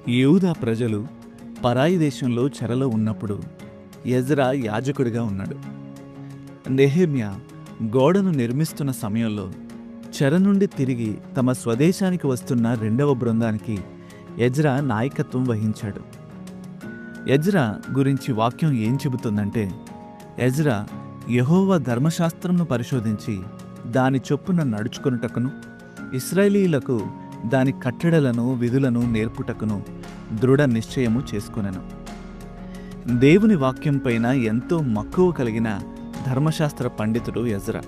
యూదా ప్రజలు పరాయి దేశంలో చెరలో ఉన్నప్పుడు ఎజ్రా యాజకుడిగా ఉన్నాడు. నెహెమ్యా గోడను నిర్మిస్తున్న సమయంలో చెర నుండి తిరిగి తమ స్వదేశానికి వస్తున్న రెండవ బృందానికి ఎజ్రా నాయకత్వం వహించాడు. ఎజ్రా గురించి వాక్యం ఏం చెబుతుందంటే, ఎజ్రా యెహోవా ధర్మశాస్త్రంను పరిశోధించి దాని చొప్పున నడుచుకొనుటకును ఇశ్రాయేలీయులకు దాని కట్టడలను విధులను నేర్పుటకును దృఢ నిశ్చయము చేసుకొనెను. దేవుని వాక్యం పైన ఎంతో మక్కువ కలిగిన ధర్మశాస్త్ర పండితుడు ఎజ్రా.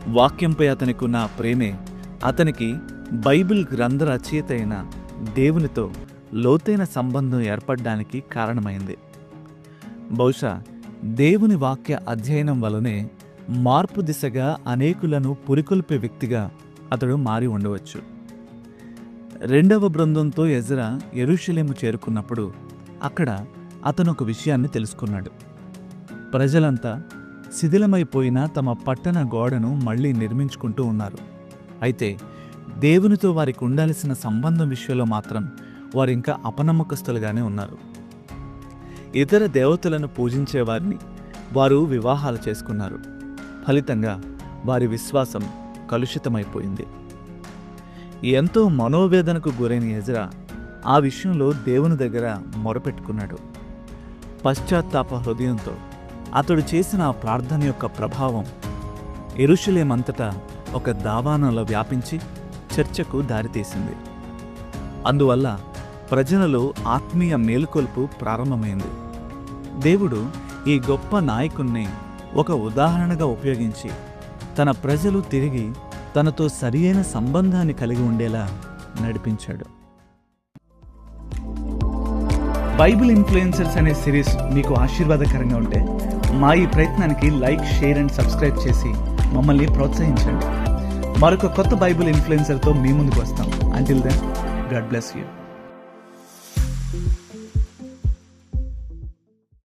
వాక్యంపై అతనికున్న ప్రేమే అతనికి బైబిల్ గ్రంథ రచయిత అయిన దేవునితో లోతైన సంబంధం ఏర్పడడానికి కారణమైంది. బహుశా దేవుని వాక్య అధ్యయనం వలనే మార్పు దిశగా అనేకులను పురికొల్పే వ్యక్తిగా అతడు మారి ఉండవచ్చు. రెండవ బృందంతో ఎజ్రా యెరూషలేము చేరుకున్నప్పుడు అక్కడ అతను ఒక విషయాన్ని తెలుసుకున్నాడు. ప్రజలంతా శిథిలమైపోయిన తమ పట్టణ గోడను మళ్లీ నిర్మించుకుంటూ ఉన్నారు. అయితే దేవునితో వారికి ఉండాల్సిన సంబంధం విషయంలో మాత్రం వారింకా అపనమ్మకస్తులుగానే ఉన్నారు. ఇతర దేవతలను పూజించేవారిని వారు వివాహాలు చేసుకున్నారు. ఫలితంగా వారి విశ్వాసం కలుషితమైపోయింది. ఎంతో మనోవేదనకు గురైన ఎజ్రా ఆ విషయంలో దేవుని దగ్గర మొరపెట్టుకున్నాడు. పశ్చాత్తాప హృదయంతో అతడు చేసిన ఆ ప్రార్థన యొక్క ప్రభావం యెరూషలేమంతటా ఒక దావానంలో వ్యాపించి చర్చకు దారితీసింది. అందువల్ల ప్రజలలో ఆత్మీయ మేలుకొల్పు ప్రారంభమైంది. దేవుడు ఈ గొప్ప నాయకుణ్ణి ఒక ఉదాహరణగా ఉపయోగించి తన ప్రజలు తిరిగి తనతో సరియైన సంబంధాన్ని కలిగి ఉండేలా నడిపించాడు. బైబిల్ ఇన్ఫ్లుయెన్సర్స్ అనే సిరీస్ మీకు ఆశీర్వాదకరంగా ఉంటే మా ఈ ప్రయత్నానికి లైక్, షేర్ అండ్ సబ్స్క్రైబ్ చేసి మమ్మల్ని ప్రోత్సహించండి. మరొక కొత్త బైబిల్ ఇన్ఫ్లుయెన్సర్తో మీ ముందుకు వస్తాం. Until then, God bless you.